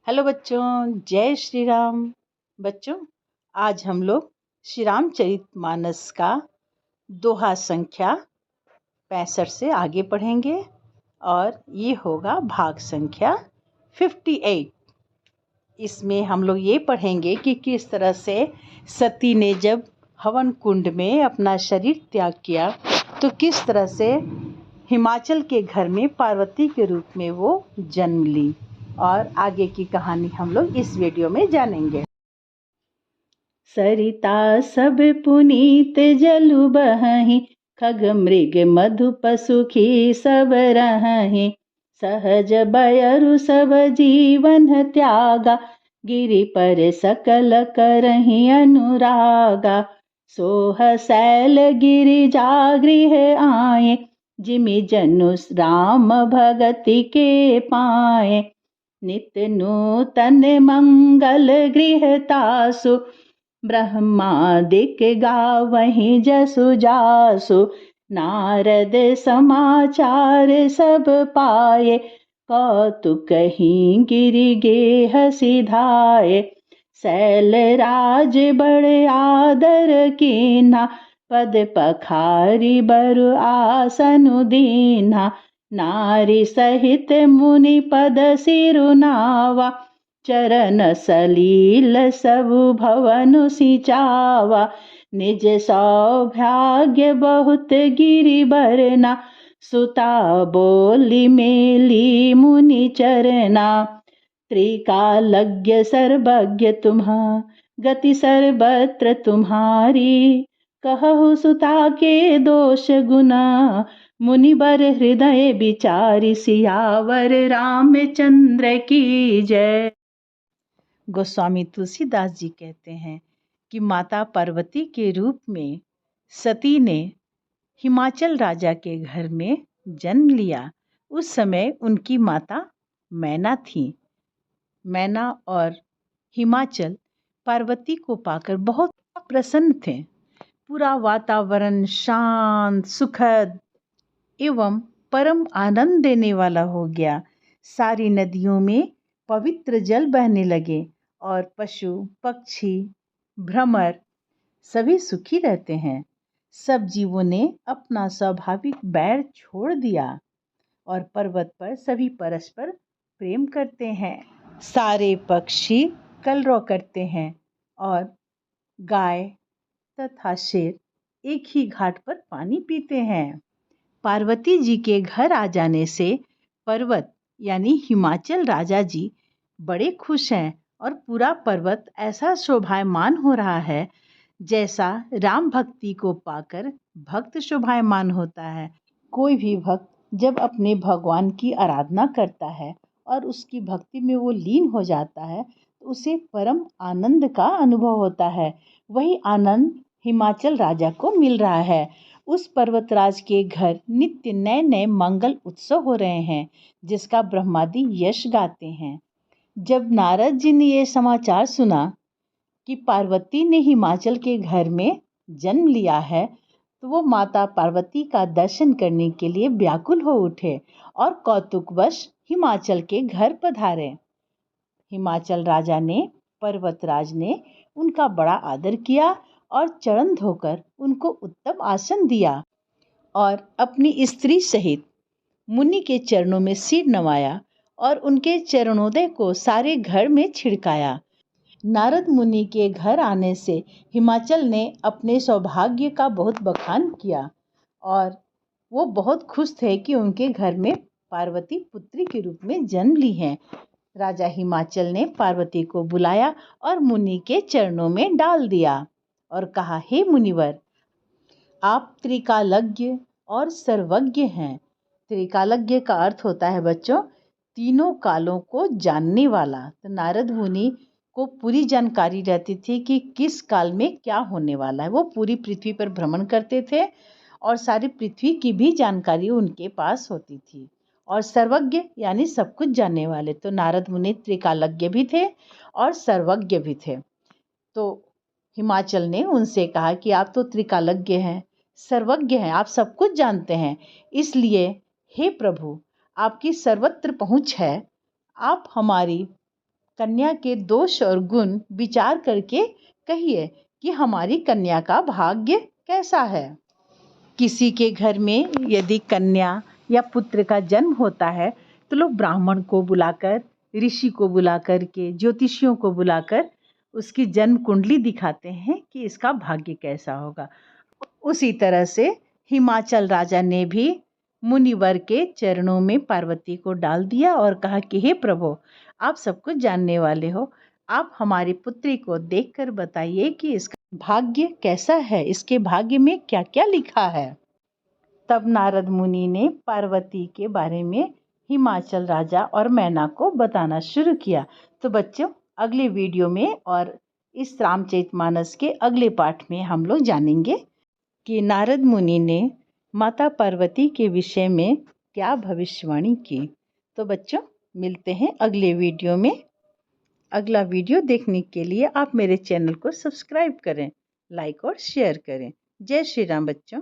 Hello बच्चों, जय श्री राम। बच्चों, आज हम लोग श्री रामचरितमानस का दोहा संख्या 65 से आगे पढ़ेंगे और ये होगा भाग संख्या 58। इसमें हम लोग ये पढ़ेंगे कि किस तरह से सती ने जब हवन कुंड में अपना शरीर त्याग किया तो किस तरह से हिमाचल के घर में पार्वती के रूप में वो जन्म ली। और आगे की कहानी हम लोग इस वीडियो में जानेंगे। सरिता सब पुनीत जलु बहहि, खग मृग मधु पशुखी सब रहहि। सहज बयरु सब जीवन त्यागा, गिरि पर सकल करहि अनुरागा। सोह शैल गिरिजा गृह आए, जिमि जनु राम भगति के पाए। नित नूतन मंगल गृह तासु, ब्रह्मादिक गावहि जसु जासु। नारद समाचार सब पाए, कौतुकहि गिरि गेह सिधाए। शैल राज बड़ आदर कीन्हा, पद पखारी बरु आसनु दीन्हा। नारी सहित मुनि पद सिरुनावा, चरण सलील सबु भवनु सिंचावा। निज सौभाग्य बहुत गिरि बरना, सुता बोली मेली मुनि चरना। त्रिकालज्ञ सर्वज्ञ तुम्हा, गति सर्वत्र तुम्हारी। कहु सुता के दोष गुना, मुनिवर हृदय विचारी। सियावर रामचंद्र की जय। गोस्वामी तुलसीदास जी कहते हैं कि माता पार्वती के रूप में सती ने हिमाचल राजा के घर में जन्म लिया। उस समय उनकी माता मैना थी। मैना और हिमाचल पार्वती को पाकर बहुत प्रसन्न थे। पूरा वातावरण शांत, सुखद एवं परम आनंद देने वाला हो गया। सारी नदियों में पवित्र जल बहने लगे और पशु पक्षी भ्रमर सभी सुखी रहते हैं। सब जीवों ने अपना स्वाभाविक बैर छोड़ दिया और पर्वत पर सभी परस्पर प्रेम करते हैं। सारे पक्षी कलरव करते हैं और गाय तथा शेर एक ही घाट पर पानी पीते हैं। पार्वती जी के घर आ जाने से पर्वत यानी हिमाचल राजा जी बड़े खुश हैं और पूरा पर्वत ऐसा शोभायमान हो रहा है जैसा राम भक्ति को पाकर भक्त शोभायमान होता है। कोई भी भक्त जब अपने भगवान की आराधना करता है और उसकी भक्ति में वो लीन हो जाता है तो उसे परम आनंद का अनुभव होता है। वही आनंद हिमाचल राजा को मिल रहा है। उस पर्वतराज के घर नित्य नए नए मंगल उत्सव हो रहे हैं जिसका ब्रह्मादि यश गाते हैं। जब नारद जी ने ये समाचार सुना कि पार्वती ने हिमाचल के घर में जन्म लिया है तो वो माता पार्वती का दर्शन करने के लिए व्याकुल हो उठे और कौतुकवश हिमाचल के घर पधारे। हिमाचल राजा ने पर्वतराज ने उनका बड़ा आदर किया और चरण धोकर उनको उत्तम आसन दिया और अपनी स्त्री सहित मुनि के चरणों में सिर नवाया और उनके चरणोदय को सारे घर में छिड़काया। नारद मुनि के घर आने से हिमाचल ने अपने सौभाग्य का बहुत बखान किया और वो बहुत खुश थे कि उनके घर में पार्वती पुत्री के रूप में जन्म ली है। राजा हिमाचल ने पार्वती को बुलाया और मुनि के चरणों में डाल दिया और कहा, हे मुनिवर, आप त्रिकालज्ञ और सर्वज्ञ हैं। त्रिकालज्ञ का अर्थ होता है बच्चों तीनों कालों को जानने वाला। तो नारद मुनि को पूरी जानकारी रहती थी कि किस काल में क्या होने वाला है। वो पूरी पृथ्वी पर भ्रमण करते थे और सारी पृथ्वी की भी जानकारी उनके पास होती थी। और सर्वज्ञ यानी सब कुछ जानने वाले। तो नारद मुनि त्रिकालज्ञ भी थे और सर्वज्ञ भी थे। तो हिमाचल ने उनसे कहा कि आप तो त्रिकालज्ञ हैं, सर्वज्ञ हैं, आप सब कुछ जानते हैं, इसलिए हे प्रभु, आपकी सर्वत्र पहुँच है। आप हमारी कन्या के दोष और गुण विचार करके कहिए कि हमारी कन्या का भाग्य कैसा है। किसी के घर में यदि कन्या या पुत्र का जन्म होता है तो लोग ब्राह्मण को बुलाकर, ऋषि को बुलाकर के, ज्योतिषियों को बुलाकर उसकी जन्म कुंडली दिखाते हैं कि इसका भाग्य कैसा होगा। उसी तरह से हिमाचल राजा ने भी मुनिवर के चरणों में पार्वती को डाल दिया और कहा कि हे प्रभु, आप सब कुछ जानने वाले हो, आप हमारी पुत्री को देखकर बताइए कि इसका भाग्य कैसा है, इसके भाग्य में क्या क्या लिखा है। तब नारद मुनि ने पार्वती के बारे में हिमाचल राजा और मैना को बताना शुरू किया। तो बच्चों, अगले वीडियो में और इस रामचरितमानस के अगले पाठ में हम लोग जानेंगे कि नारद मुनि ने माता पार्वती के विषय में क्या भविष्यवाणी की। तो बच्चों, मिलते हैं अगले वीडियो में। अगला वीडियो देखने के लिए आप मेरे चैनल को सब्सक्राइब करें, लाइक और शेयर करें। जय श्री राम बच्चों।